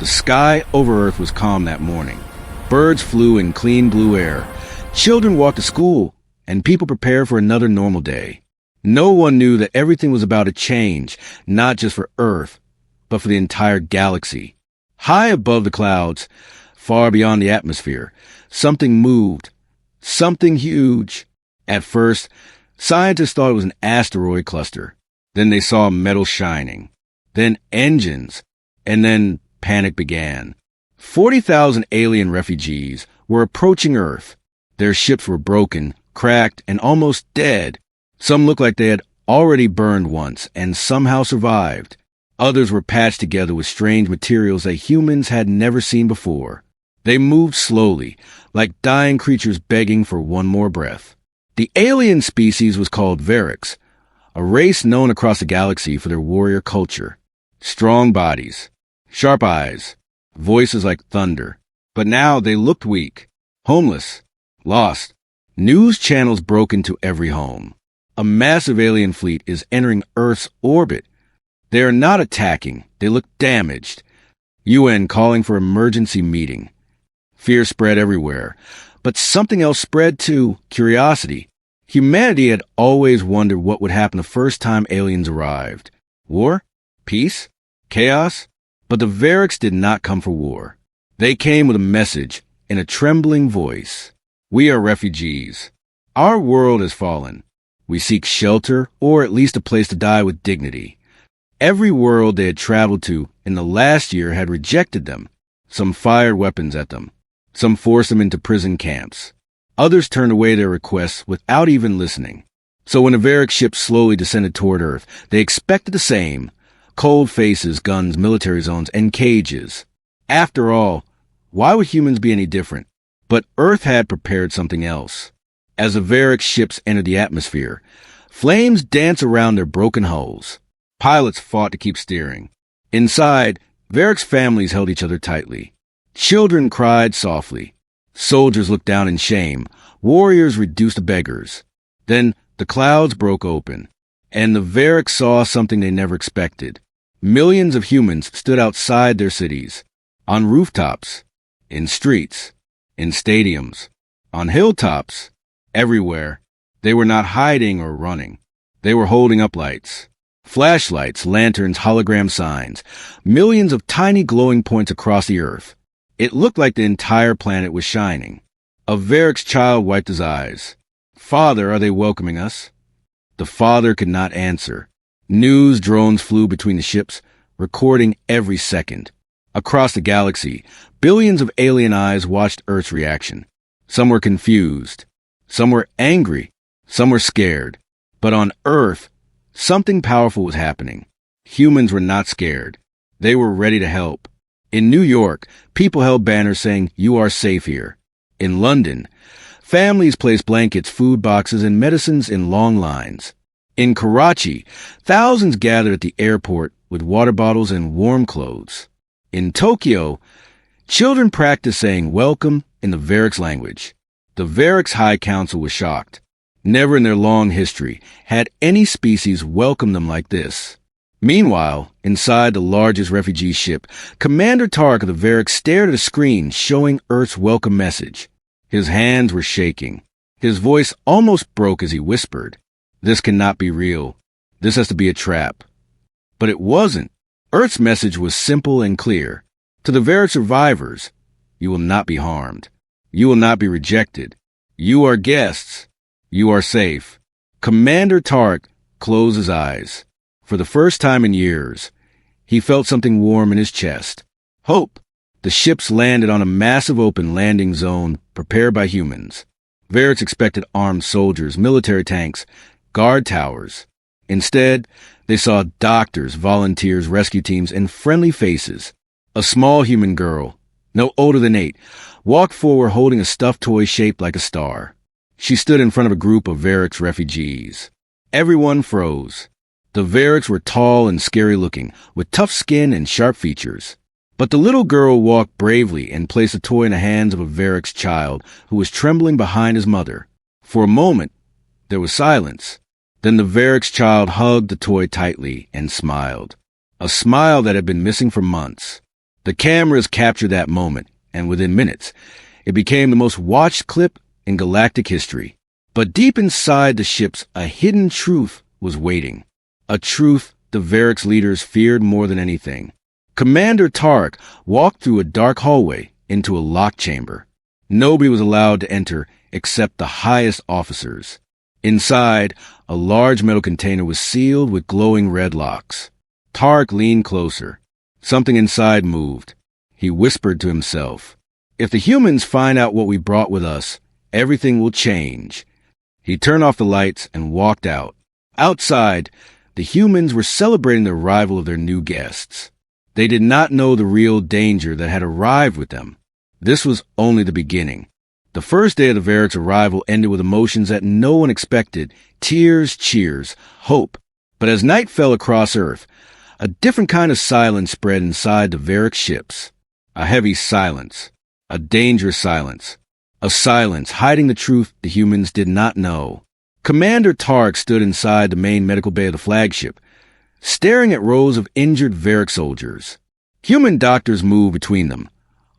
The sky over Earth was calm that morning. Birds flew in clean blue air. Children walked to school, and people prepared for another normal day. No one knew that everything was about to change, not just for Earth, but for the entire galaxy. High above the clouds, far beyond the atmosphere, something moved. Something huge. At first, scientists thought it was an asteroid cluster. Then they saw metal shining. Then engines. And then panic began. 40,000 alien refugees were approaching Earth. Their ships were broken, cracked, and almost dead. Some looked like they had already burned once and somehow survived. Others were patched together with strange materials that humans had never seen before. They moved slowly, like dying creatures begging for one more breath. The alien species was called Variks, a race known across the galaxy for their warrior culture. Strong bodies, sharp eyes, voices like thunder. But now they looked weak, homeless, lost. News channels broke into every home. A massive alien fleet is entering Earth's orbit. They are not attacking. They look damaged. UN calling for emergency meeting. Fear spread everywhere. But something else spread too, curiosity. Humanity had always wondered what would happen the first time aliens arrived. War? Peace? Chaos? But the Variks did not come for war. They came with a message in a trembling voice. We are refugees. Our world has fallen. We seek shelter, or at least a place to die with dignity. Every world they had traveled to in the last year had rejected them. Some fired weapons at them. Some forced them into prison camps. Others turned away their requests without even listening. So when the Variks ship slowly descended toward Earth, they expected the same. Cold faces, guns, military zones, and cages. After all, why would humans be any different? But Earth had prepared something else. As the Variks ships entered the atmosphere, flames danced around their broken hulls. Pilots fought to keep steering. Inside, Variks families held each other tightly. Children cried softly. Soldiers looked down in shame. Warriors reduced to beggars. Then the clouds broke open, and the Variks saw something they never expected. Millions of humans stood outside their cities, on rooftops, in streets, in stadiums, on hilltops, everywhere. They were not hiding or running. They were holding up lights. Flashlights, lanterns, hologram signs. Millions of tiny glowing points across the Earth. It looked like the entire planet was shining. A Variks child wiped his eyes. Father, are they welcoming us? The father could not answer. News drones flew between the ships, recording every second. Across the galaxy, billions of alien eyes watched Earth's reaction. Some were confused. Some were angry. Some were scared. But on Earth, something powerful was happening. Humans were not scared. They were ready to help. In New York, people held banners saying, "You are safe here." In London, families placed blankets, food boxes, and medicines in long lines. In Karachi, thousands gathered at the airport with water bottles and warm clothes. In Tokyo, children practiced saying welcome in the Variks language. The Variks High Council was shocked. Never in their long history had any species welcomed them like this. Meanwhile, inside the largest refugee ship, Commander Tark of the Variks stared at a screen showing Earth's welcome message. His hands were shaking. His voice almost broke as he whispered, "This cannot be real. This has to be a trap." But it wasn't. Earth's message was simple and clear. To the Variks survivors, you will not be harmed. You will not be rejected. You are guests. You are safe. Commander Tark closed his eyes. For the first time in years, he felt something warm in his chest. Hope. The ships landed on a massive open landing zone prepared by humans. Variks expected armed soldiers, military tanks, guard towers. Instead, they saw doctors, volunteers, rescue teams, and friendly faces. A small human girl, no older than 8, walked forward holding a stuffed toy shaped like a star. She stood in front of a group of Variks refugees. Everyone froze. The Variks were tall and scary-looking, with tough skin and sharp features. But the little girl walked bravely and placed the toy in the hands of a Variks child who was trembling behind his mother. For a moment, there was silence. Then the Variks child hugged the toy tightly and smiled. A smile that had been missing for months. The cameras captured that moment, and within minutes, it became the most watched clip in galactic history. But deep inside the ships, a hidden truth was waiting. A truth the Varix leaders feared more than anything. Commander Tarek walked through a dark hallway into a locked chamber. Nobody was allowed to enter except the highest officers. Inside, a large metal container was sealed with glowing red locks. Tarek leaned closer. Something inside moved. He whispered to himself, "If the humans find out what we brought with us, everything will change." He turned off the lights and walked out. Outside, the humans were celebrating the arrival of their new guests. They did not know the real danger that had arrived with them. This was only the beginning. The first day of the Varix arrival ended with emotions that no one expected: tears, cheers, hope. But as night fell across Earth, a different kind of silence spread inside the Varix ships. A heavy silence. A dangerous silence. A silence hiding the truth the humans did not know. Commander Tarek stood inside the main medical bay of the flagship, staring at rows of injured Varix soldiers. Human doctors moved between them,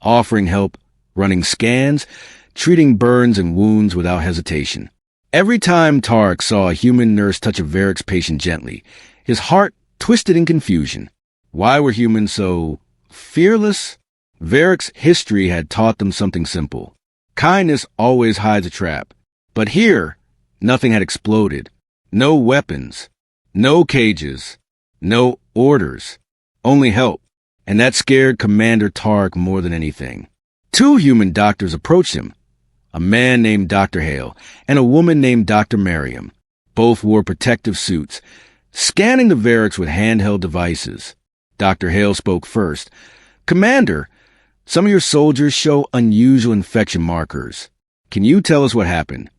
offering help, running scans, treating burns and wounds without hesitation. Every time Tarek saw a human nurse touch a Varix patient gently, his heart twisted in confusion. Why were humans so fearless? Varix history had taught them something simple. Kindness always hides a trap. But here, nothing had exploded. No weapons. No cages. No orders. Only help. And that scared Commander Tarek more than anything. Two human doctors approached him. A man named Dr. Hale and a woman named Dr. Merriam. Both wore protective suits, scanning the Varix with handheld devices. Dr. Hale spoke first. "Commander, some of your soldiers show unusual infection markers. Can you tell us what happened?"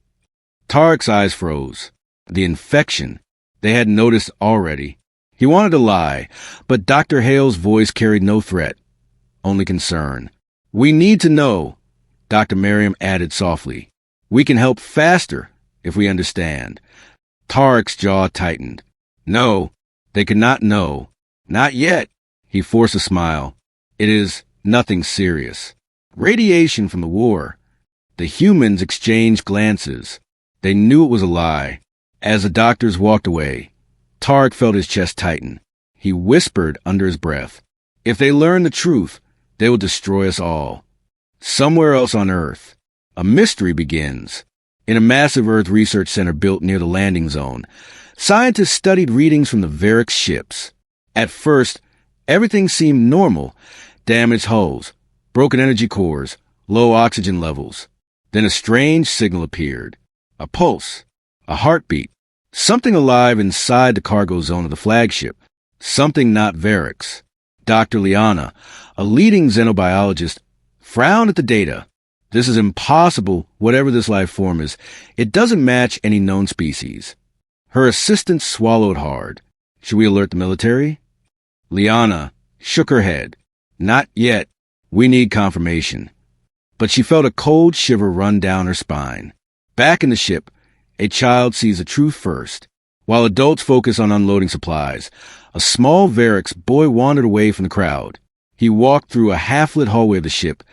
Tarek's eyes froze. The infection. They had noticed already. He wanted to lie, but Dr. Hale's voice carried no threat, only concern. "We need to know," Dr. Merriam added softly. "We can help faster if we understand." Tarek's jaw tightened. No, they could not know. Not yet. He forced a smile. "It is nothing serious. Radiation from the war." The humans exchanged glances. They knew it was a lie. As the doctors walked away, Tarek felt his chest tighten. He whispered under his breath, "If they learn the truth, they will destroy us all." Somewhere else on Earth, a mystery begins. In a massive Earth research center built near the landing zone, scientists studied readings from the Varix ships. At first, everything seemed normal. Damaged hulls, broken energy cores, low oxygen levels. Then a strange signal appeared. A pulse, a heartbeat, something alive inside the cargo zone of the flagship. Something not Varix. Dr. Liana, a leading xenobiologist, frowned at the data. "This is impossible, whatever this life form is. It doesn't match any known species." Her assistant swallowed hard. "Should we alert the military?" Liana shook her head. "Not yet. We need confirmation." But she felt a cold shiver run down her spine. Back in the ship, a child sees the truth first. While adults focus on unloading supplies, a small Varix boy wandered away from the crowd. He walked through a half-lit hallway of the ship,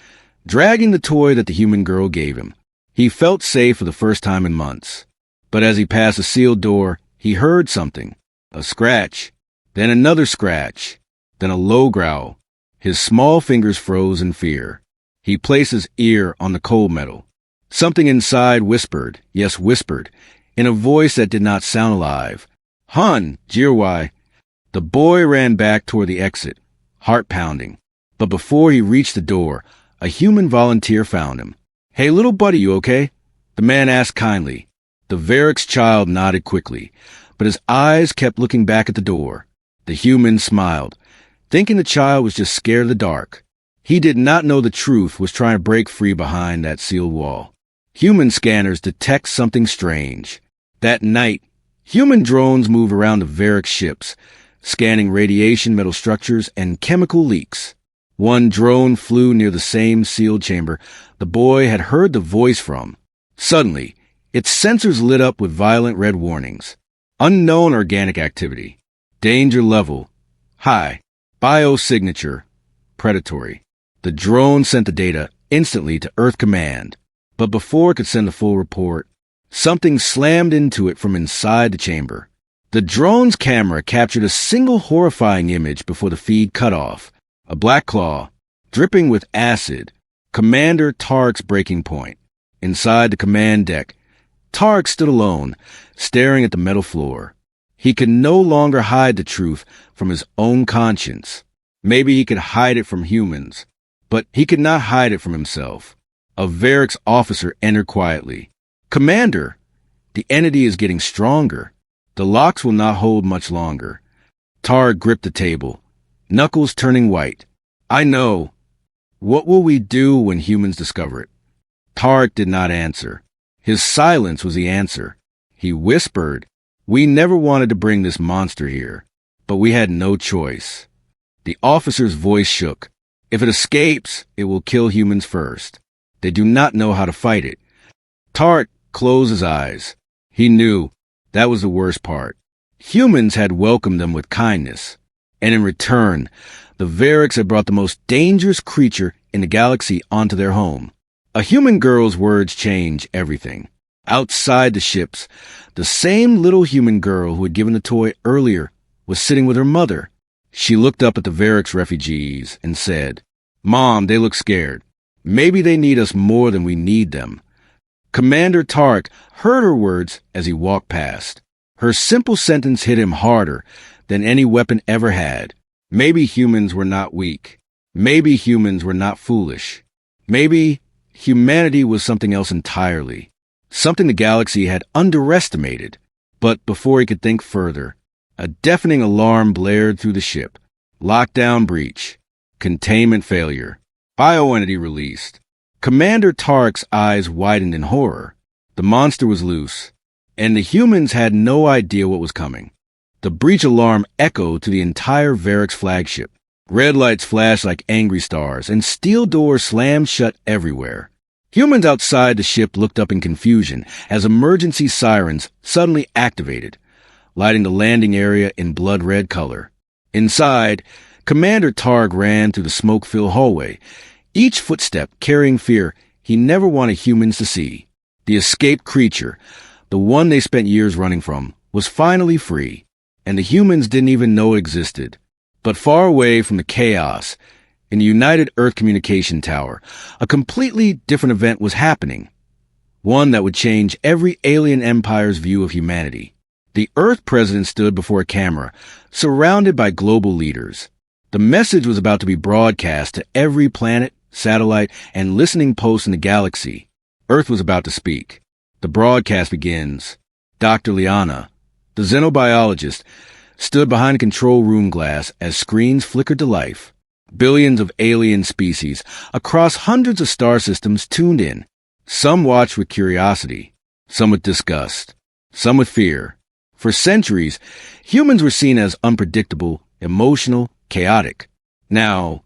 dragging the toy that the human girl gave him. He felt safe for the first time in months. But as he passed a sealed door, he heard something. A scratch, then another scratch, then a low growl. His small fingers froze in fear. He placed his ear on the cold metal. Something inside whispered, yes, whispered, in a voice that did not sound alive. "Hun, Jirwai." The boy ran back toward the exit, heart pounding. But before he reached the door, a human volunteer found him. "Hey, little buddy, you okay?" The man asked kindly. The Varix child nodded quickly, but his eyes kept looking back at the door. The human smiled, thinking the child was just scared of the dark. He did not know the truth was trying to break free behind that sealed wall. Human scanners detect something strange. That night, human drones moved around the Varix ships, scanning radiation, metal structures, and chemical leaks. One drone flew near the same sealed chamber the boy had heard the voice from. Suddenly, its sensors lit up with violent red warnings. Unknown organic activity. Danger level. High. Biosignature. predatory. The drone sent the data instantly to Earth Command, but before it could send the full report, something slammed into it from inside the chamber. The drone's camera captured a single horrifying image before the feed cut off. A black claw, dripping with acid, Commander Tarek's breaking point. Inside the command deck, Tarek stood alone, staring at the metal floor. He could no longer hide the truth from his own conscience. Maybe he could hide it from humans, but he could not hide it from himself. A Varix officer entered quietly. "Commander, the entity is getting stronger. The locks will not hold much longer." Tarek gripped the table, knuckles turning white. "I know. What will we do when humans discover it?" Tarek did not answer. His silence was the answer. He whispered, "We never wanted to bring this monster here, but we had no choice." The officer's voice shook. "If it escapes, it will kill humans first. They do not know how to fight it." Tarek closed his eyes. He knew that was the worst part. Humans had welcomed them with kindness, and in return, the Varix had brought the most dangerous creature in the galaxy onto their home. A human girl's words changed everything. Outside the ships, the same little human girl who had given the toy earlier was sitting with her mother. She looked up at the Varix refugees and said, "Mom, they look scared. Maybe they need us more than we need them." Commander Tarek heard her words as he walked past. Her simple sentence hit him harder than any weapon ever had. Maybe humans were not weak. Maybe humans were not foolish. Maybe humanity was something else entirely. Something the galaxy had underestimated. But before he could think further, a deafening alarm blared through the ship. Lockdown breach. Containment failure. Bioentity released. Commander Tarek's eyes widened in horror. The monster was loose, and the humans had no idea what was coming. The breach alarm echoed to the entire Varix flagship. Red lights flashed like angry stars, and steel doors slammed shut everywhere. Humans outside the ship looked up in confusion as emergency sirens suddenly activated, lighting the landing area in blood-red color. Inside, Commander Tarek ran through the smoke-filled hallway, each footstep carrying fear he never wanted humans to see. The escaped creature, the one they spent years running from, was finally free, and the humans didn't even know it existed. But far away from the chaos, in the United Earth Communication Tower, a completely different event was happening. One that would change every alien empire's view of humanity. The Earth president stood before a camera, surrounded by global leaders. The message was about to be broadcast to every planet, satellite, and listening post in the galaxy. Earth was about to speak. The broadcast begins. Dr. Liana, the xenobiologist, stood behind a control room glass as screens flickered to life. Billions of alien species across hundreds of star systems tuned in. Some watched with curiosity, some with disgust, some with fear. For centuries, humans were seen as unpredictable, emotional, chaotic. Now,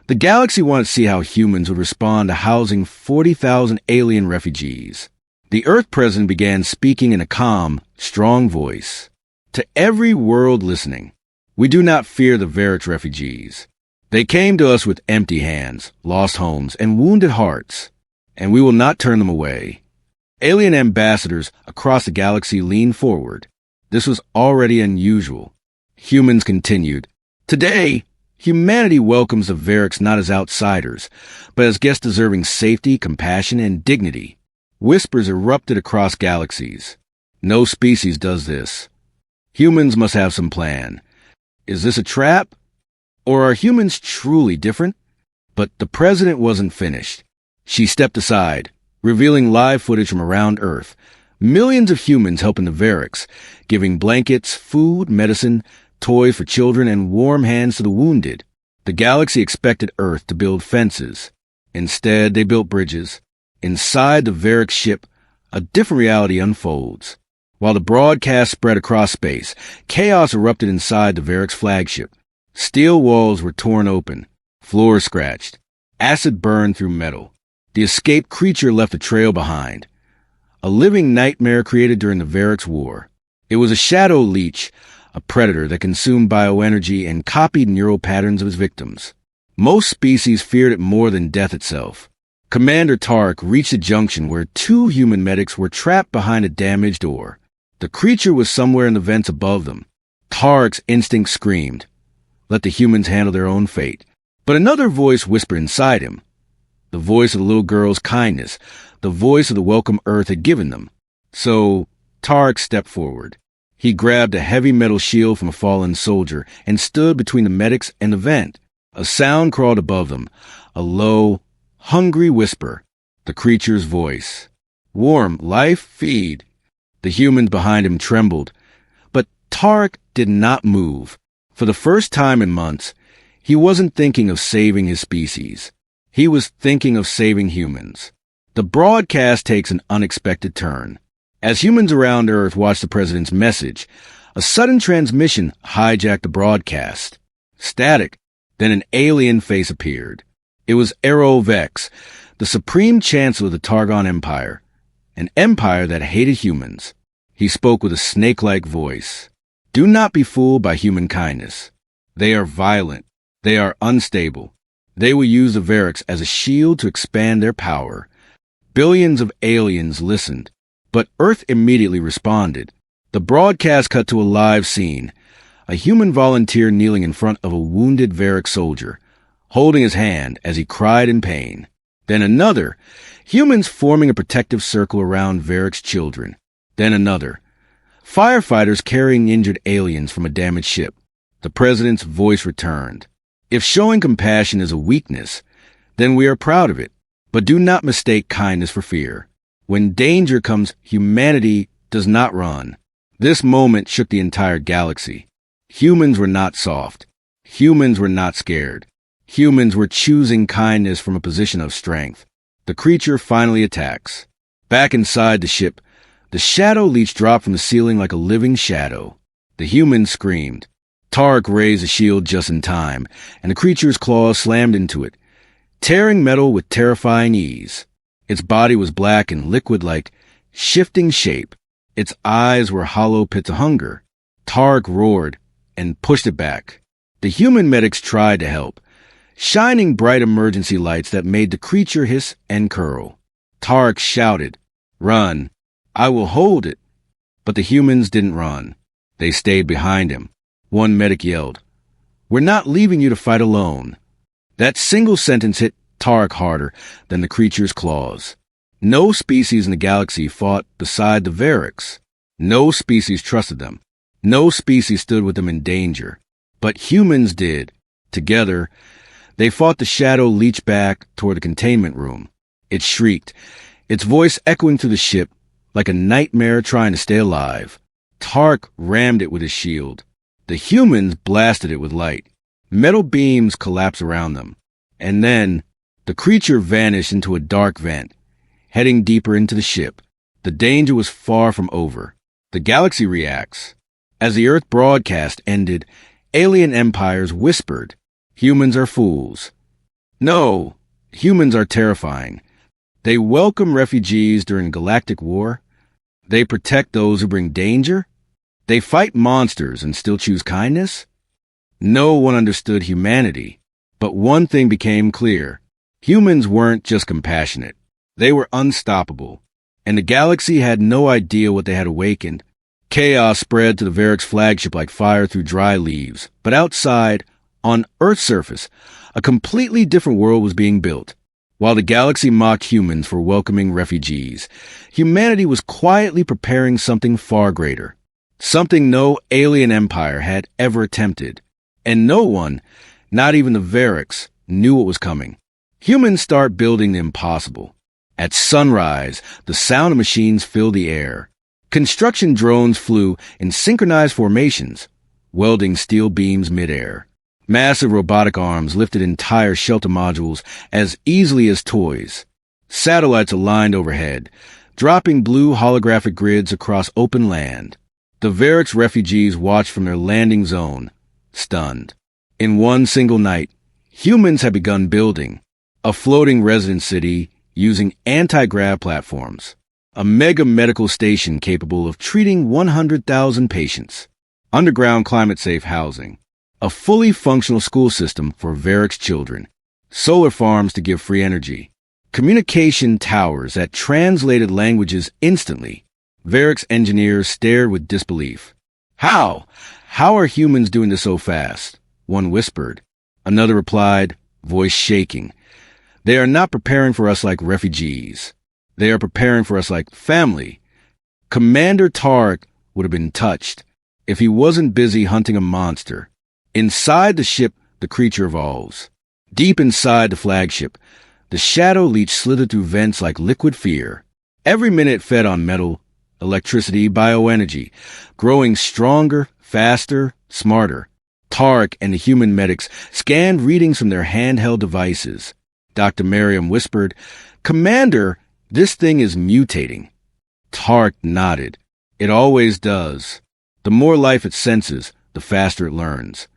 the galaxy wanted to see how humans would respond to housing 40,000 alien refugees. The Earth president began speaking in a calm, strong voice. To every world listening, we do not fear the Varix refugees. They came to us with empty hands, lost homes, and wounded hearts, and we will not turn them away. Alien ambassadors across the galaxy leaned forward. This was already unusual. Humans continued. Today, humanity welcomes the Varix not as outsiders, but as guests deserving safety, compassion, and dignity. Whispers erupted across galaxies. No species does this. Humans must have some plan. Is this a trap? Or are humans truly different? But the president wasn't finished. She stepped aside, revealing live footage from around Earth. Millions of humans helping the Varix, giving blankets, food, medicine, toys for children, and warm hands to the wounded. The galaxy expected Earth to build fences. Instead, they built bridges. Inside the Varix ship, a different reality unfolds. While the broadcast spread across space, chaos erupted inside the Varix flagship. Steel walls were torn open, floors scratched, acid burned through metal. The escaped creature left a trail behind. A living nightmare created during the Varix War. It was a shadow leech, a predator that consumed bioenergy and copied neural patterns of its victims. Most species feared it more than death itself. Commander Tark reached a junction where two human medics were trapped behind a damaged door. The creature was somewhere in the vents above them. Tark's instinct screamed, "Let the humans handle their own fate." But another voice whispered inside him. The voice of the little girl's kindness, the voice of the welcome Earth had given them. So Tark stepped forward. He grabbed a heavy metal shield from a fallen soldier and stood between the medics and the vent. A sound crawled above them, a low, hungry whisper. The creature's voice. "Warm, life, feed." The humans behind him trembled. But Tark did not move. For the first time in months, he wasn't thinking of saving his species. He was thinking of saving humans. The broadcast takes an unexpected turn. As humans around Earth watched the president's message, a sudden transmission hijacked the broadcast. Static. Then an alien face appeared. It was Aero Vex, the supreme chancellor of the Targon Empire, an empire that hated humans. He spoke with a snake-like voice. "Do not be fooled by human kindness. They are violent. They are unstable. They will use the Variks as a shield to expand their power." Billions of aliens listened, but Earth immediately responded. The broadcast cut to a live scene. A human volunteer kneeling in front of a wounded Varik soldier, holding his hand as he cried in pain. Then another, humans forming a protective circle around Varik's children. Then another, firefighters carrying injured aliens from a damaged ship. The president's voice returned. "If showing compassion is a weakness, then we are proud of it. But do not mistake kindness for fear. When danger comes, humanity does not run." This moment shook the entire galaxy. Humans were not soft. Humans were not scared. Humans were choosing kindness from a position of strength. The creature finally attacks. Back inside the ship, the shadow leech dropped from the ceiling like a living shadow. The humans screamed. Tark raised the shield just in time, and the creature's claws slammed into it, tearing metal with terrifying ease. Its body was black and liquid-like, shifting shape. Its eyes were hollow pits of hunger. Tark roared and pushed it back. The human medics tried to help, shining bright emergency lights that made the creature hiss and curl. Tark shouted, "Run! I will hold it!" But the humans didn't run. They stayed behind him. One medic yelled, "We're not leaving you to fight alone." That single sentence hit Tark harder than the creature's claws. No species in the galaxy fought beside the Variks. No species trusted them. No species stood with them in danger. But humans did. Together, they fought the shadow leech back toward the containment room. It shrieked, its voice echoing through the ship like a nightmare trying to stay alive. Tark rammed it with his shield. The humans blasted it with light. Metal beams collapsed around them. And then, the creature vanished into a dark vent, heading deeper into the ship. The danger was far from over. The galaxy reacts. As the Earth broadcast ended, alien empires whispered, "Humans are fools." No, humans are terrifying. They welcome refugees during galactic war. They protect those who bring danger. They fight monsters and still choose kindness. No one understood humanity, but one thing became clear. Humans weren't just compassionate. They were unstoppable, and the galaxy had no idea what they had awakened. Chaos spread to the Varik's flagship like fire through dry leaves, but outside, on Earth's surface, a completely different world was being built. While the galaxy mocked humans for welcoming refugees, humanity was quietly preparing something far greater, something no alien empire had ever attempted. And no one, not even the Variks, knew what was coming. Humans start building the impossible. At sunrise, the sound of machines filled the air. Construction drones flew in synchronized formations, welding steel beams midair. Massive robotic arms lifted entire shelter modules as easily as toys. Satellites aligned overhead, dropping blue holographic grids across open land. The Variks refugees watched from their landing zone, stunned. In one single night, humans had begun building a floating residence city using anti-grav platforms, a mega medical station capable of treating 100,000 patients, underground climate-safe housing, A fully functional school system for Varric's children. Solar farms to give free energy. Communication towers that translated languages instantly. Varric's engineers stared with disbelief. How? How are humans doing this so fast? One whispered. Another replied, voice shaking. They are not preparing for us like refugees. They are preparing for us like family. Commander Tarek would have been touched if he wasn't busy hunting a monster. Inside the ship, the creature evolves. Deep inside the flagship, the shadow leech slithered through vents like liquid fear. Every minute it fed on metal, electricity, bioenergy, growing stronger, faster, smarter. Tarek and the human medics scanned readings from their handheld devices. Dr. Merriam whispered, Commander, this thing is mutating. Tarek nodded. It always does. The more life it senses, the faster it learns.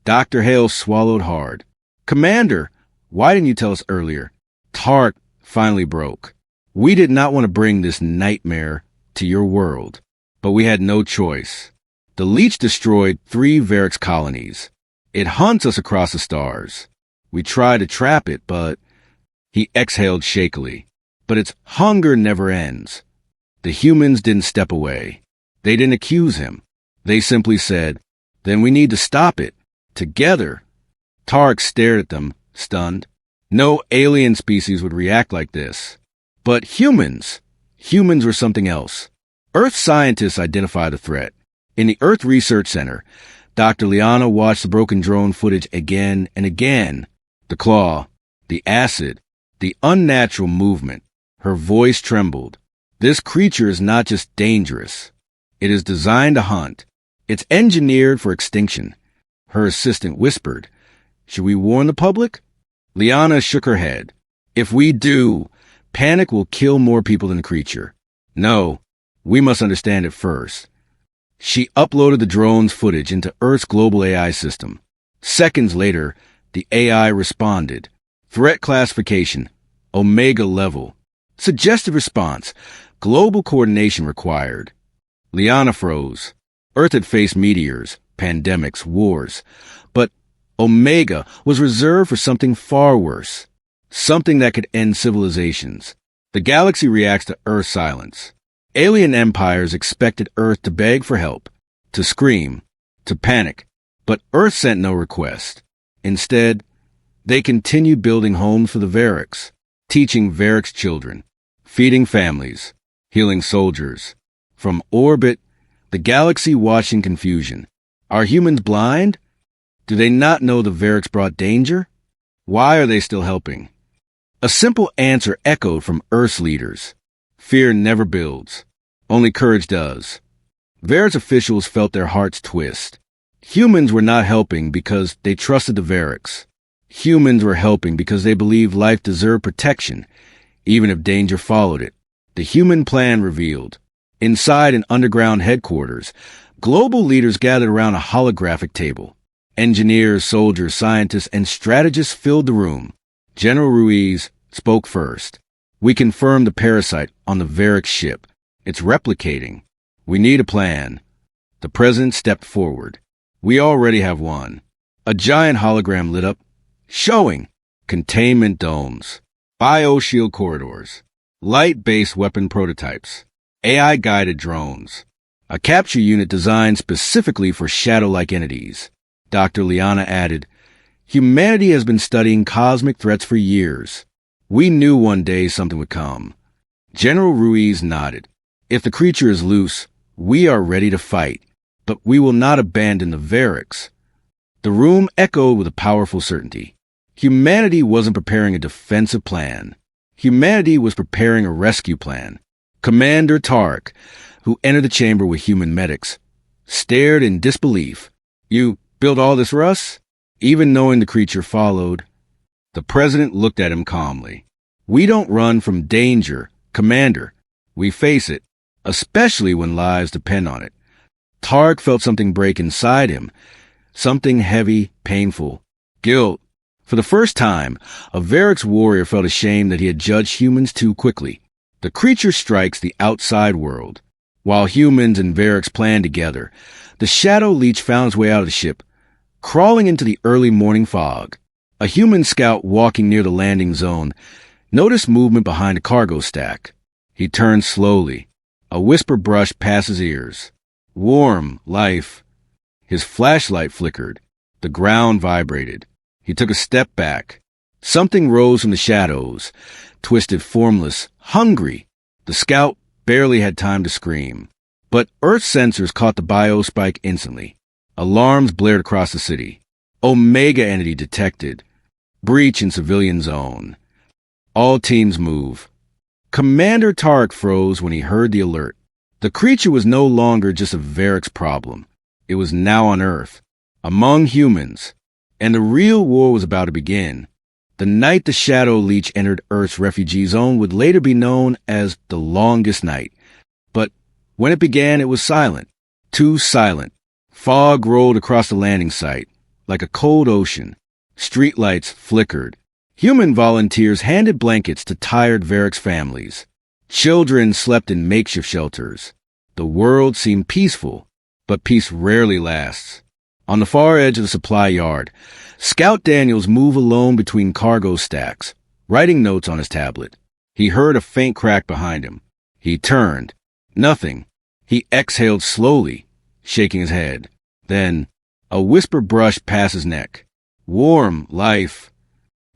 Dr. Hale swallowed hard. Commander, why didn't you tell us earlier? Tarek finally broke. We did not want to bring this nightmare to your world, but we had no choice. The leech destroyed 3 Varric's colonies. It hunts us across the stars. We tried to trap it, but... He exhaled shakily. But its hunger never ends. The humans didn't step away. They didn't accuse him. They simply said, then we need to stop it. Together. Tarek stared at them, stunned. No alien species would react like this. But humans were something else. Earth scientists identified the threat. In the Earth Research Center, Dr. Liana watched the broken drone footage again and again. The claw, the acid, the unnatural movement. Her voice trembled. This creature is not just dangerous. It is designed to hunt. It's engineered for extinction. Her assistant whispered, should we warn the public? Liana shook her head. If we do, panic will kill more people than the creature. No, we must understand it first. She uploaded the drone's footage into Earth's global AI system. Seconds later, the AI responded. Threat classification, Omega level. Suggestive response, global coordination required. Liana froze. Earth had faced meteors, pandemics, wars. But Omega was reserved for something far worse. Something that could end civilizations. The galaxy reacts to Earth's silence. Alien empires expected Earth to beg for help, to scream, to panic. But Earth sent no request. Instead, they continued building homes for the Varric's, teaching Varric's children, feeding families, healing soldiers. From orbit, the galaxy watched in confusion. Are humans blind? Do they not know the Varric's brought danger? Why are they still helping? A simple answer echoed from Earth's leaders. Fear never builds. Only courage does. Varric's officials felt their hearts twist. Humans were not helping because they trusted the Varric's. Humans were helping because they believed life deserved protection, even if danger followed it. The human plan revealed. Inside an underground headquarters, global leaders gathered around a holographic table. Engineers, soldiers, scientists, and strategists filled the room. General Ruiz spoke first. We confirmed the parasite on the Varric's ship. It's replicating. We need a plan. The president stepped forward. We already have one. A giant hologram lit up, showing containment domes, bioshield corridors, light-based weapon prototypes, AI-guided drones, a capture unit designed specifically for shadow-like entities. Dr. Liana added, humanity has been studying cosmic threats for years. We knew one day something would come. General Ruiz nodded. If the creature is loose, we are ready to fight, but we will not abandon the Varric's. The room echoed with a powerful certainty. Humanity wasn't preparing a defensive plan. Humanity was preparing a rescue plan. Commander Tarek, who entered the chamber with human medics, stared in disbelief. You built all this for us? Even knowing the creature followed. The president looked at him calmly. We don't run from danger, Commander. We face it, especially when lives depend on it. Tarek felt something break inside him. Something heavy, painful. Guilt. For the first time, a Varric's warrior felt ashamed that he had judged humans too quickly. The creature strikes the outside world. While humans and Varric's planned together, the shadow leech found its way out of the ship, crawling into the early morning fog. A human scout walking near the landing zone noticed movement behind a cargo stack. He turned slowly. A whisper brushed past his ears. Warm, life. His flashlight flickered. The ground vibrated. He took a step back. Something rose from the shadows, twisted, formless, hungry. The scout barely had time to scream. But Earth sensors caught the biospike instantly. Alarms blared across the city. Omega entity detected. Breach in civilian zone. All teams move. Commander Tarek froze when he heard the alert. The creature was no longer just a Varix problem. It was now on Earth, among humans. And the real war was about to begin. The night the Shadow Leech entered Earth's refugee zone would later be known as the longest night. But when it began, it was silent. Too silent. Fog rolled across the landing site, like a cold ocean. Streetlights flickered. Human volunteers handed blankets to tired Varix families. Children slept in makeshift shelters. The world seemed peaceful, but peace rarely lasts. On the far edge of the supply yard, Scout Daniels moved alone between cargo stacks, writing notes on his tablet. He heard a faint crack behind him. He turned. Nothing. He exhaled slowly, shaking his head. Then, a whisper brushed past his neck. Warm, life.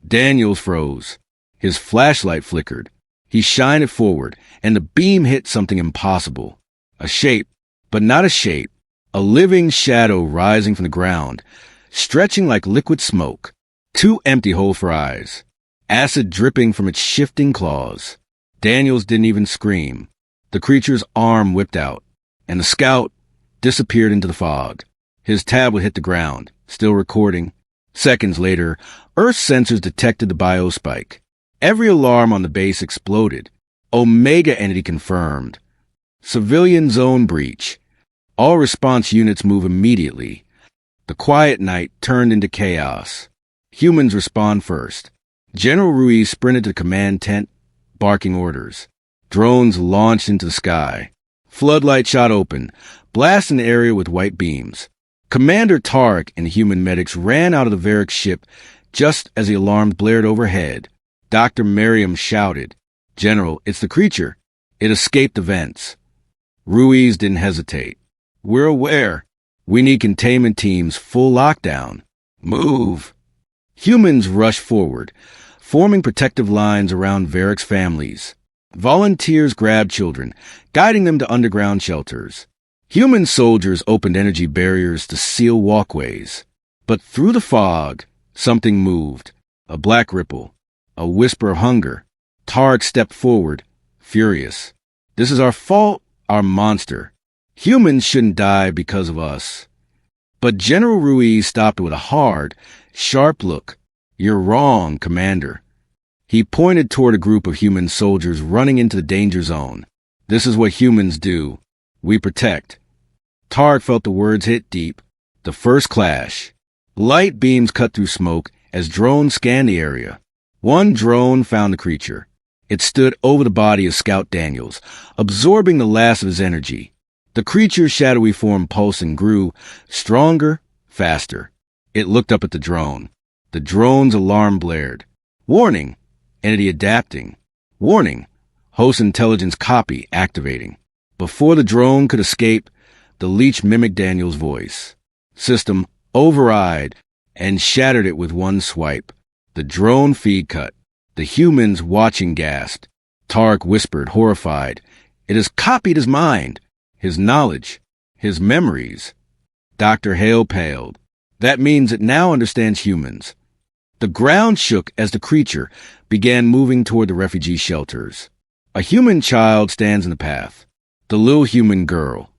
Daniels froze. His flashlight flickered. He shined it forward, and the beam hit something impossible. A shape, but not a shape. A living shadow rising from the ground, stretching like liquid smoke. 2 empty holes for eyes. Acid dripping from its shifting claws. Daniels didn't even scream. The creature's arm whipped out, and the scout disappeared into the fog. His tablet hit the ground, still recording. Seconds later, Earth sensors detected the biospike. Every alarm on the base exploded. Omega entity confirmed. Civilian zone breach. All response units move immediately. The quiet night turned into chaos. Humans respond first. General Ruiz sprinted to the command tent, barking orders. Drones launched into the sky. Floodlight shot open, blasting the area with white beams. Commander Tarek and human medics ran out of the Varix ship just as the alarms blared overhead. Dr. Merriam shouted, "General, it's the creature. It escaped the vents." Ruiz didn't hesitate. "We're aware. We need containment teams, full lockdown. Move." Humans rushed forward, forming protective lines around Varix families. Volunteers grabbed children, guiding them to underground shelters. Human soldiers opened energy barriers to seal walkways. But through the fog, something moved. A black ripple. A whisper of hunger. Tarek stepped forward, furious. "This is our fault, our monster. Humans shouldn't die because of us." But General Ruiz stopped with a hard, sharp look. "You're wrong, Commander." He pointed toward a group of human soldiers running into the danger zone. "This is what humans do. We protect." Tarek felt the words hit deep. The first clash. Light beams cut through smoke as drones scanned the area. One drone found the creature. It stood over the body of Scout Daniels, absorbing the last of his energy. The creature's shadowy form pulsed and grew, stronger, faster. It looked up at the drone. The drone's alarm blared. "Warning! Entity adapting. Warning! Host intelligence copy activating." Before the drone could escape, the leech mimicked Daniel's voice. System override and shattered it with one swipe. The drone feed cut. The humans watching gasped. Tarek whispered, horrified, "It has copied his mind, his knowledge, his memories." Dr. Hale paled. "That means it now understands humans." The ground shook as the creature began moving toward the refugee shelters. A human child stands in the path. The little human girl.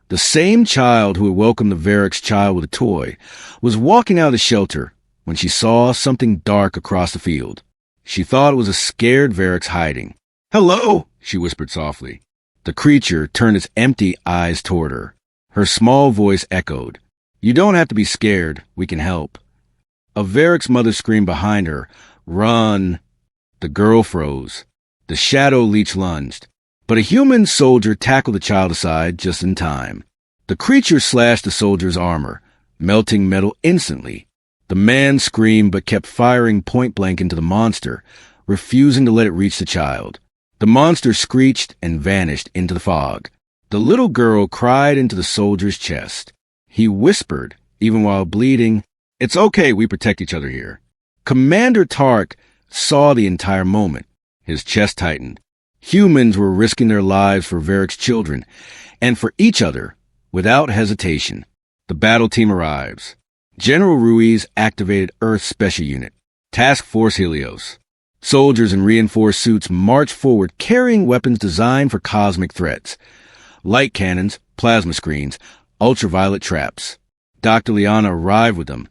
The same child who had welcomed the Varix child with a toy was walking out of the shelter when she saw something dark across the field. She thought it was a scared Varix hiding. "Hello," she whispered softly. The creature turned its empty eyes toward her. Her small voice echoed, "You don't have to be scared. We can help." A Varix mother screamed behind her, "Run!" The girl froze. The shadow leech lunged. But a human soldier tackled the child aside just in time. The creature slashed the soldier's armor, melting metal instantly. The man screamed but kept firing point-blank into the monster, refusing to let it reach the child. The monster screeched and vanished into the fog. The little girl cried into the soldier's chest. He whispered, even while bleeding, "It's okay, we protect each other here." Commander Tark saw the entire moment. His chest tightened. Humans were risking their lives for Varric's children, and for each other, without hesitation. The battle team arrives. General Ruiz activated Earth's Special Unit, Task Force Helios. Soldiers in reinforced suits marched forward carrying weapons designed for cosmic threats. Light cannons, plasma screens, ultraviolet traps. Dr. Liana arrived with them,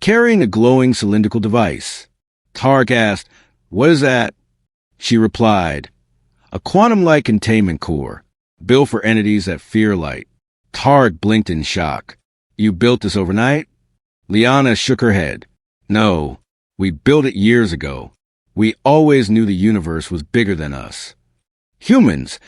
carrying a glowing cylindrical device. Tark asked, "What is that?" She replied, "A quantum-light containment core, built for entities that fear light." Tark blinked in shock. "You built this overnight?" Liana shook her head. "No, we built it years ago. We always knew the universe was bigger than us." Humans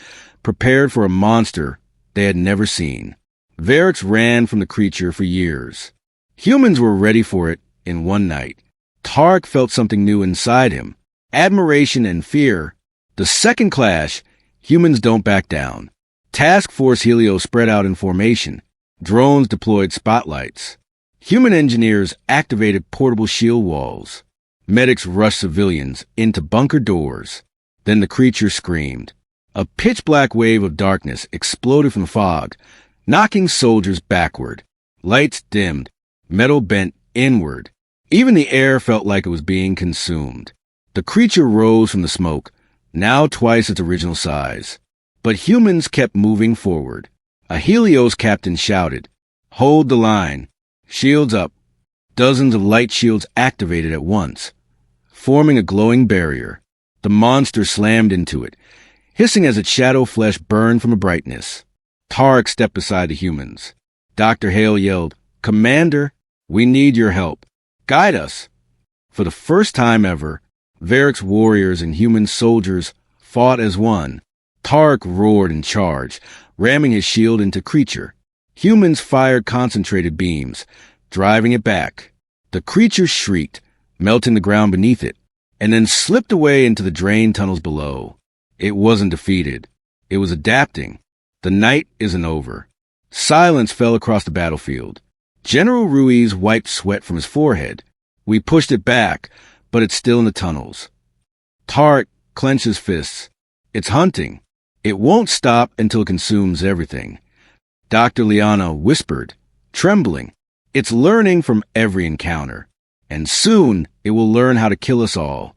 prepared for a monster they had never seen. Varrix ran from the creature for years. Humans were ready for it in one night. Tark felt something new inside him. Admiration and fear. The second clash, humans don't back down. Task Force Helios spread out in formation. Drones deployed spotlights. Human engineers activated portable shield walls. Medics rushed civilians into bunker doors. Then the creature screamed. A pitch-black wave of darkness exploded from the fog, knocking soldiers backward. Lights dimmed. Metal bent inward. Even the air felt like it was being consumed. The creature rose from the smoke, now twice its original size. But humans kept moving forward. A Helios captain shouted, "Hold the line. Shields up." Dozens of light shields activated at once, forming a glowing barrier. The monster slammed into it, hissing as its shadow flesh burned from a brightness. Tark stepped beside the humans. Dr. Hale yelled, "Commander, we need your help. Guide us." For the first time ever, Varric's warriors and human soldiers fought as one. Tark roared and charged, ramming his shield into creature. Humans fired concentrated beams, driving it back. The creature shrieked, melting the ground beneath it, and then slipped away into the drain tunnels below. It wasn't defeated. It was adapting. The night isn't over. Silence fell across the battlefield. General Ruiz wiped sweat from his forehead. "We pushed it back, but it's still in the tunnels." Tark clenched his fists. "It's hunting. It won't stop until it consumes everything." Dr. Liana whispered, trembling, "It's learning from every encounter, and soon it will learn how to kill us all."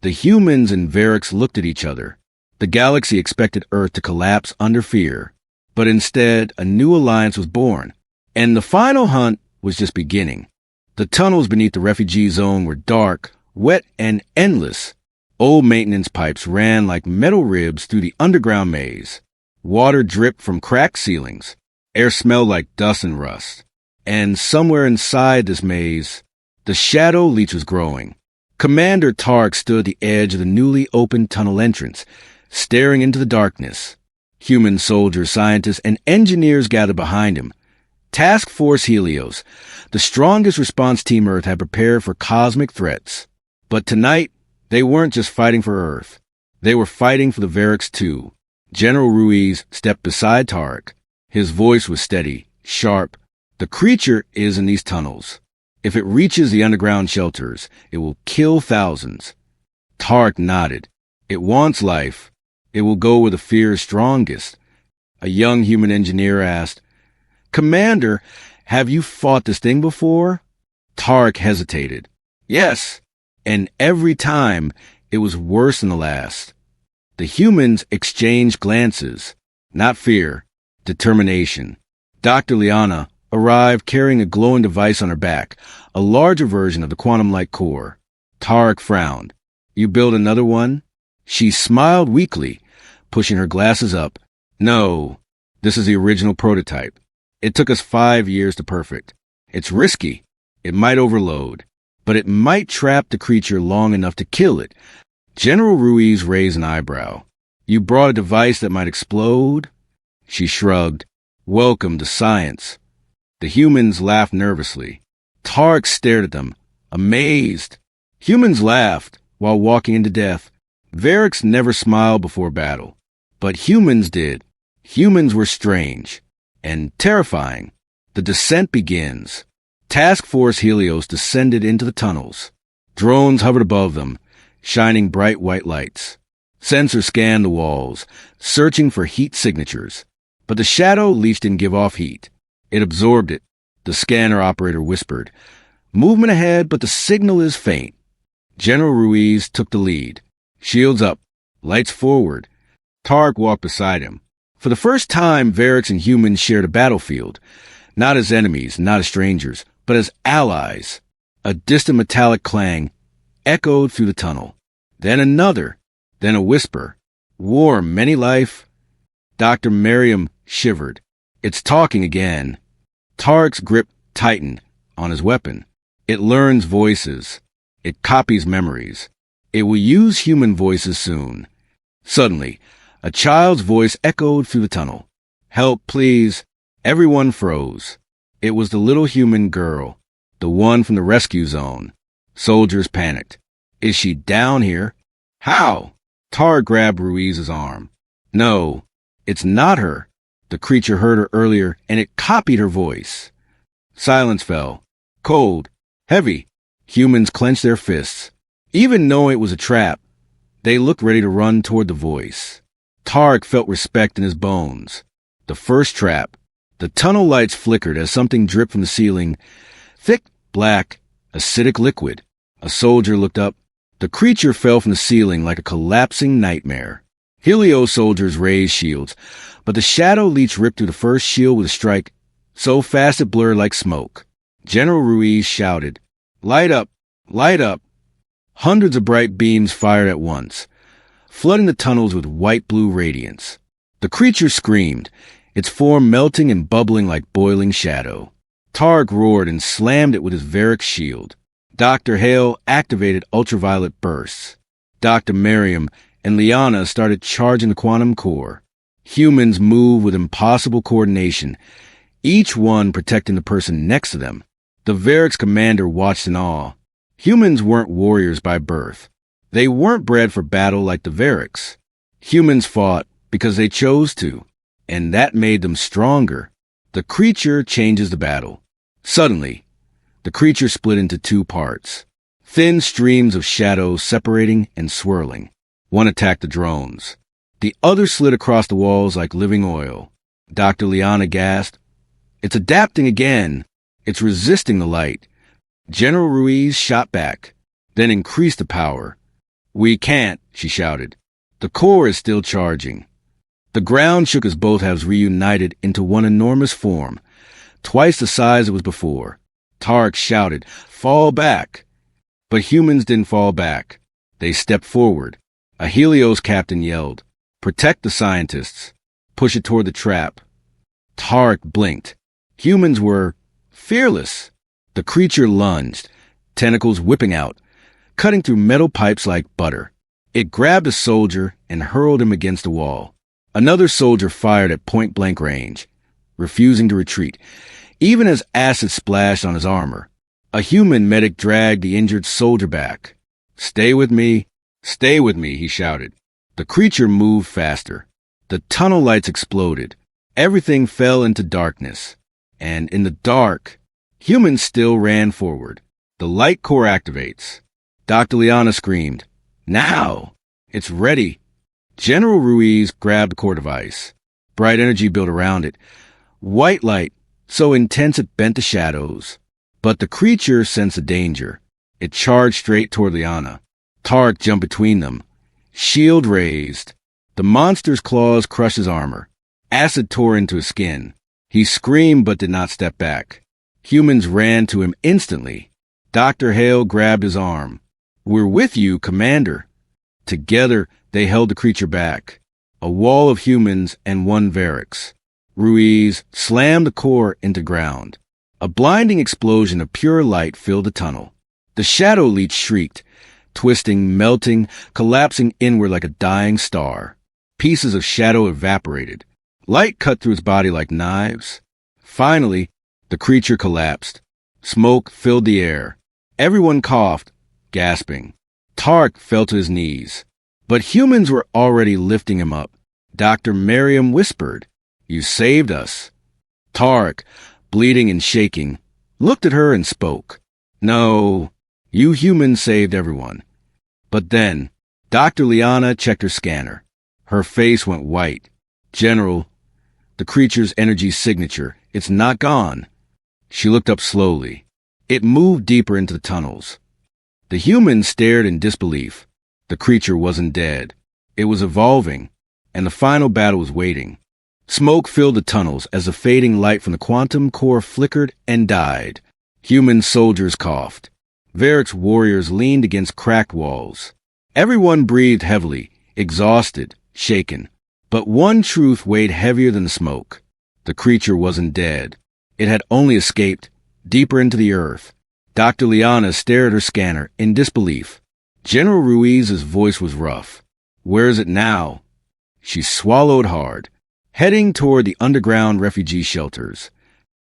The humans and Varrix looked at each other. The galaxy expected Earth to collapse under fear, but instead a new alliance was born, and the final hunt was just beginning. The tunnels beneath the refugee zone were dark, wet, and endless. Old maintenance pipes ran like metal ribs through the underground maze. Water dripped from cracked ceilings. Air smelled like dust and rust. And somewhere inside this maze, the shadow leech was growing. Commander Tark stood at the edge of the newly opened tunnel entrance, staring into the darkness. Human soldiers, scientists, and engineers gathered behind him. Task Force Helios, the strongest response team Earth had prepared for cosmic threats. But tonight, they weren't just fighting for Earth. They were fighting for the Varrix too. General Ruiz stepped beside Tark. His voice was steady, sharp. "The creature is in these tunnels. If it reaches the underground shelters, it will kill thousands." Tark nodded. "It wants life. It will go where the fear is strongest." A young human engineer asked, "Commander, have you fought this thing before?" Tark hesitated. "Yes, and every time it was worse than the last." The humans exchanged glances. Not fear, determination. Dr. Liana arrived carrying a glowing device on her back, a larger version of the quantum light core. Tark frowned. "You build another one?" She smiled weakly, pushing her glasses up. "No, this is the original prototype. It took us 5 years to perfect. It's risky. It might overload, but it might trap the creature long enough to kill it." General Ruiz raised an eyebrow. "You brought a device that might explode?" She shrugged. "Welcome to science." The humans laughed nervously. Tarek stared at them, amazed. Humans laughed while walking into death. Varrics never smiled before battle. But humans did. Humans were strange and terrifying. The descent begins. Task Force Helios descended into the tunnels. Drones hovered above them, shining bright white lights. Sensors scanned the walls, searching for heat signatures. But the shadow leech didn't give off heat. It absorbed it. The scanner operator whispered, "Movement ahead, but the signal is faint." General Ruiz took the lead. Shields up, lights forward. Tarek walked beside him. For the first time, Varrics and humans shared a battlefield. Not as enemies, not as strangers, but as allies. A distant metallic clang echoed through the tunnel. Then another. Then a whisper. "War, many life." Dr. Merriam shivered. "It's talking again." Tarek's grip tightened on his weapon. It learns voices. It copies memories. It will use human voices soon. Suddenly, a child's voice echoed through the tunnel. "Help, please." Everyone froze. It was the little human girl, the one from the rescue zone. Soldiers panicked. "Is she down here?" "How?" Tarek grabbed Ruiz's arm. "No, it's not her." The creature heard her earlier, and it copied her voice. Silence fell. Cold. Heavy. Humans clenched their fists. Even knowing it was a trap, they looked ready to run toward the voice. Tarek felt respect in his bones. The first trap. The tunnel lights flickered as something dripped from the ceiling. Thick, black, acidic liquid. A soldier looked up. The creature fell from the ceiling like a collapsing nightmare. Helios soldiers raised shields, but the shadow leech ripped through the first shield with a strike, so fast it blurred like smoke. General Ruiz shouted, "Light up! Light up!" Hundreds of bright beams fired at once, flooding the tunnels with white-blue radiance. The creature screamed, its form melting and bubbling like boiling shadow. Tarek roared and slammed it with his Varric shield. Dr. Hale activated ultraviolet bursts. Dr. Merriam and Liana started charging the quantum core. Humans moved with impossible coordination, each one protecting the person next to them. The Varric's commander watched in awe. Humans weren't warriors by birth. They weren't bred for battle like the Varrics. Humans fought because they chose to, and that made them stronger. The creature changes the battle. Suddenly, the creature split into two parts. Thin streams of shadow separating and swirling. One attacked the drones. The other slid across the walls like living oil. Dr. Liana gasped. "It's adapting again. It's resisting the light." General Ruiz shot back, then increased the power. "We can't," she shouted. "The core is still charging." The ground shook as both halves reunited into one enormous form, twice the size it was before. Tarek shouted, "Fall back!" But humans didn't fall back. They stepped forward. A Helios captain yelled, "Protect the scientists. Push it toward the trap." Tarek blinked. Humans were fearless. The creature lunged, tentacles whipping out, cutting through metal pipes like butter. It grabbed a soldier and hurled him against a wall. Another soldier fired at point-blank range, refusing to retreat, even as acid splashed on his armor. A human medic dragged the injured soldier back. "Stay with me, stay with me," he shouted. The creature moved faster. The tunnel lights exploded. Everything fell into darkness. And in the dark, humans still ran forward. The light core activates. Dr. Liana screamed, "Now!" "It's ready." General Ruiz grabbed the core device. Bright energy built around it. White light, so intense it bent the shadows. But the creature sensed a danger. It charged straight toward Liana. Tarek jumped between them. Shield raised. The monster's claws crushed his armor. Acid tore into his skin. He screamed but did not step back. Humans ran to him instantly. Dr. Hale grabbed his arm. "We're with you, Commander." Together, they held the creature back. A wall of humans and one Varrics. Ruiz slammed the core into ground. A blinding explosion of pure light filled the tunnel. The shadow leech shrieked, twisting, melting, collapsing inward like a dying star. Pieces of shadow evaporated. Light cut through his body like knives. Finally, The creature collapsed. Smoke filled the air. Everyone coughed, gasping. Tark fell to his knees. But humans were already lifting him up. Dr. Merriam whispered, "You saved us." Tark, bleeding and shaking, looked at her and spoke. "No, you humans saved everyone." But then, Dr. Liana checked her scanner. Her face went white. "General, the creature's energy signature, it's not gone." She looked up slowly. It moved deeper into the tunnels. The humans stared in disbelief. The creature wasn't dead. It was evolving, and the final battle was waiting. Smoke filled the tunnels as the fading light from the quantum core flickered and died. Human soldiers coughed. Varric's warriors leaned against cracked walls. Everyone breathed heavily, exhausted, shaken. But one truth weighed heavier than the smoke. The creature wasn't dead. It had only escaped, deeper into the earth. Dr. Liana stared at her scanner in disbelief. General Ruiz's voice was rough. "Where is it now?" She swallowed hard. "Heading toward the underground refugee shelters."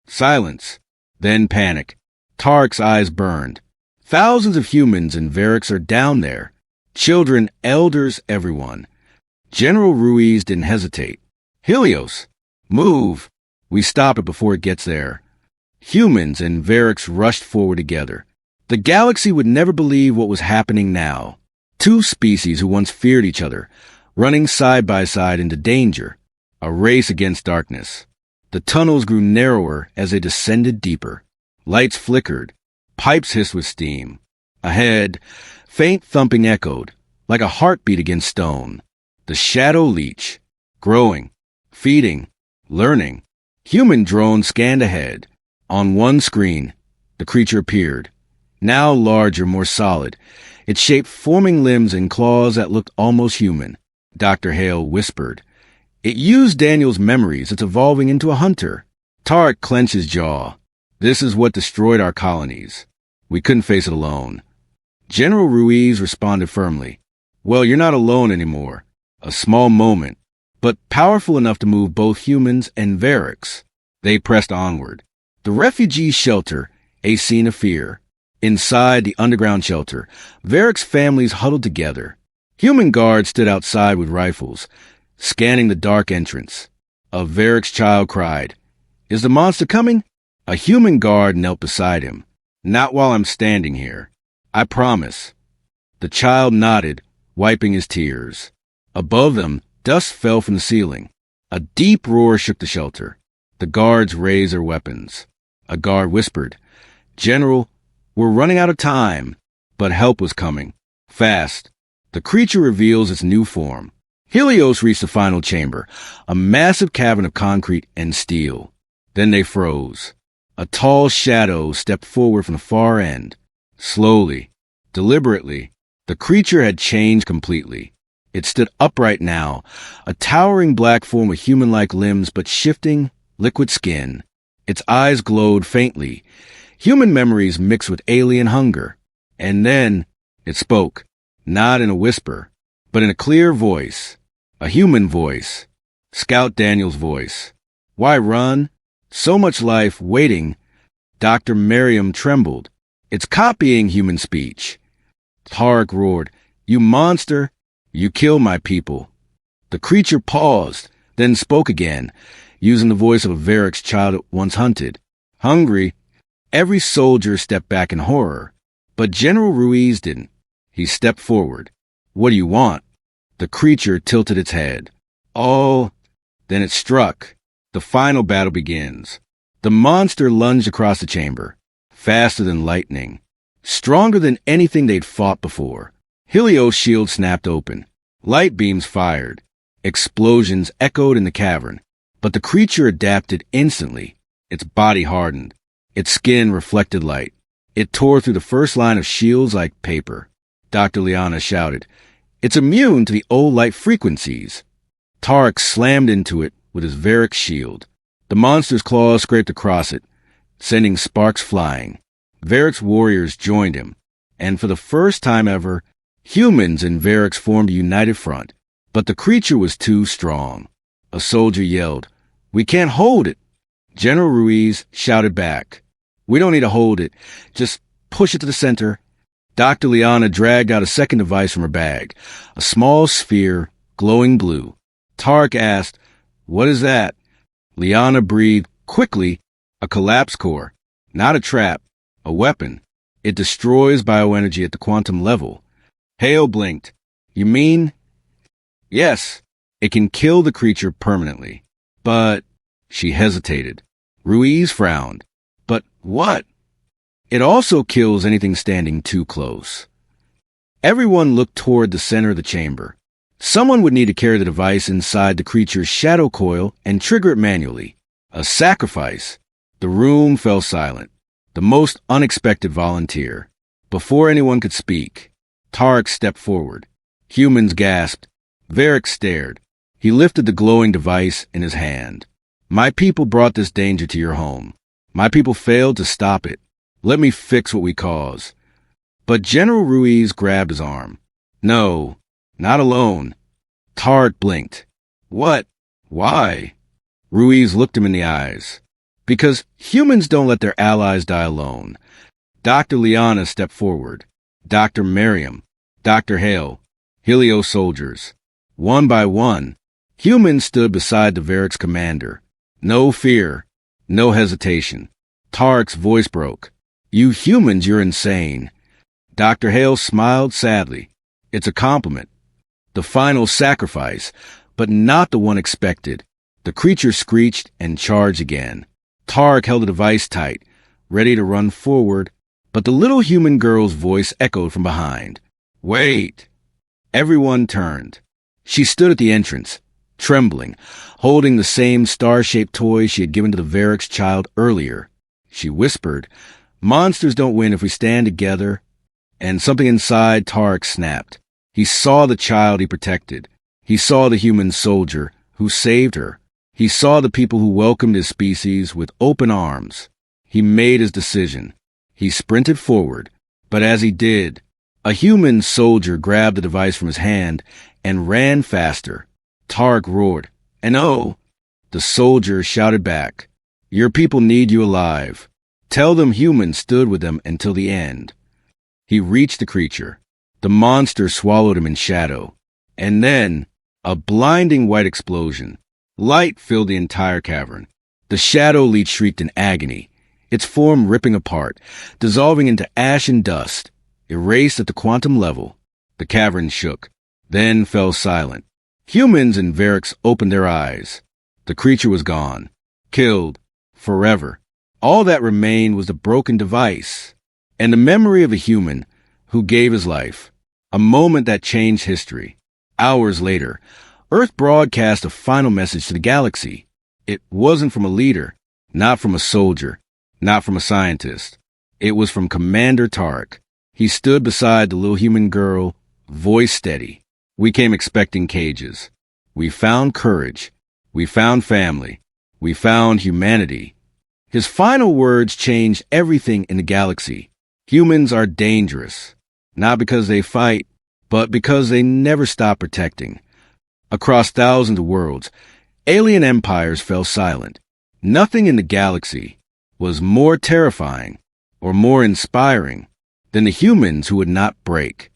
Silence, then panic. Tark's eyes burned. Thousands of humans and Varrics are down there. Children, elders, everyone. General Ruiz didn't hesitate. "Helios, move! We stop it before it gets there." Humans and Varrics rushed forward together. The galaxy would never believe what was happening now. Two species who once feared each other, running side by side into danger. A race against darkness. The tunnels grew narrower as they descended deeper. Lights flickered. Pipes hissed with steam. Ahead, faint thumping echoed, like a heartbeat against stone. The shadow leech. Growing. Feeding. Learning. Human drones scanned ahead. On one screen, the creature appeared. Now larger, more solid. Its shape forming limbs and claws that looked almost human. Dr. Hale whispered. "It used Daniel's memories. It's evolving into a hunter." Tarek clenched his jaw. "This is what destroyed our colonies. We couldn't face it alone." General Ruiz responded firmly. "Well, you're not alone anymore. A small moment, but powerful enough to move both humans and Varrics." They pressed onward. The refugee shelter, a scene of fear. Inside the underground shelter, Varric's families huddled together. Human guards stood outside with rifles, scanning the dark entrance. A Varric's child cried, "Is the monster coming?" A human guard knelt beside him. "Not while I'm standing here. I promise." The child nodded, wiping his tears. Above them, dust fell from the ceiling. A deep roar shook the shelter. The guards raised their weapons. A guard whispered, "General, we're running out of time." But help was coming. Fast. The creature reveals its new form. Helios reached the final chamber, a massive cavern of concrete and steel. Then they froze. A tall shadow stepped forward from the far end. Slowly, deliberately, the creature had changed completely. It stood upright now, a towering black form with human-like limbs but shifting, liquid skin. Its eyes glowed faintly, human memories mixed with alien hunger. And then it spoke, not in a whisper, but in a clear voice, a human voice, Scout Daniel's voice. "Why run? So much life waiting." Dr. Merriam trembled. "It's copying human speech." Tarek roared, "You monster! You kill my people." The creature paused, then spoke again, using the voice of a Varric's child it once hunted. Hungry, every soldier stepped back in horror. But General Ruiz didn't. He stepped forward. "What do you want?" The creature tilted its head. "Oh." Then it struck. The final battle begins. The monster lunged across the chamber, faster than lightning, stronger than anything they'd fought before. Helios' shield snapped open. Light beams fired. Explosions echoed in the cavern. But the creature adapted instantly. Its body hardened. Its skin reflected light. It tore through the first line of shields like paper. Dr. Liana shouted, "It's immune to the old light frequencies." Tarek slammed into it with his Varric shield. The monster's claws scraped across it, sending sparks flying. Varric's warriors joined him, and for the first time ever, humans and Varrics formed a united front. But the creature was too strong. A soldier yelled, "We can't hold it." General Ruiz shouted back. We don't need to hold it. Just push it to the center. Dr. Liana dragged out a second device from her bag, a small sphere, glowing blue. Tarek asked, What is that? Liana breathed quickly, a collapse core. Not a trap, a weapon. It destroys bioenergy at the quantum level. Hale blinked. You mean? Yes, it can kill the creature permanently. But, she hesitated. Ruiz frowned. But what? It also kills anything standing too close. Everyone looked toward the center of the chamber. Someone would need to carry the device inside the creature's shadow coil and trigger it manually. A sacrifice. The room fell silent. The most unexpected volunteer. Before anyone could speak, Tarek stepped forward. Humans gasped. Varric stared. He lifted the glowing device in his hand. My people brought this danger to your home. My people failed to stop it. Let me fix what we caused. But General Ruiz grabbed his arm. No, not alone. Tarek blinked. What? Why? Ruiz looked him in the eyes. Because humans don't let their allies die alone. Dr. Liana stepped forward. Dr. Miriam. Dr. Hale. Helio soldiers. One by one, humans stood beside the Varric's commander. No fear. No hesitation. Tarek's voice broke. You humans, you're insane. Dr. Hale smiled sadly. It's a compliment. The final sacrifice, but not the one expected. The creature screeched and charged again. Tarek held the device tight, ready to run forward, but the little human girl's voice echoed from behind. Wait! Everyone turned. She stood at the entrance, trembling, holding the same star-shaped toy she had given to the Varric's child earlier. She whispered, Monsters don't win if we stand together. And something inside Tarek snapped. He saw the child he protected. He saw the human soldier who saved her. He saw the people who welcomed his species with open arms. He made his decision. He sprinted forward, but as he did, a human soldier grabbed the device from his hand and ran faster. Tarek roared, and oh! The soldier shouted back, Your people need you alive. Tell them humans stood with them until the end. He reached the creature. The monster swallowed him in shadow. And then, a blinding white explosion. Light filled the entire cavern. The shadow leech shrieked in agony, its form ripping apart, dissolving into ash and dust. Erased at the quantum level, the cavern shook, then fell silent. Humans and Varrics opened their eyes. The creature was gone. Killed. Forever. All that remained was the broken device, and the memory of a human who gave his life. A moment that changed history. Hours later, Earth broadcast a final message to the galaxy. It wasn't from a leader, not from a soldier, not from a scientist. It was from Commander Tarek. He stood beside the little human girl, voice steady. We came expecting cages. We found courage. We found family. We found humanity. His final words changed everything in the galaxy. Humans are dangerous, not because they fight, but because they never stop protecting. Across thousands of worlds, alien empires fell silent. Nothing in the galaxy was more terrifying or more inspiring than the humans who would not break.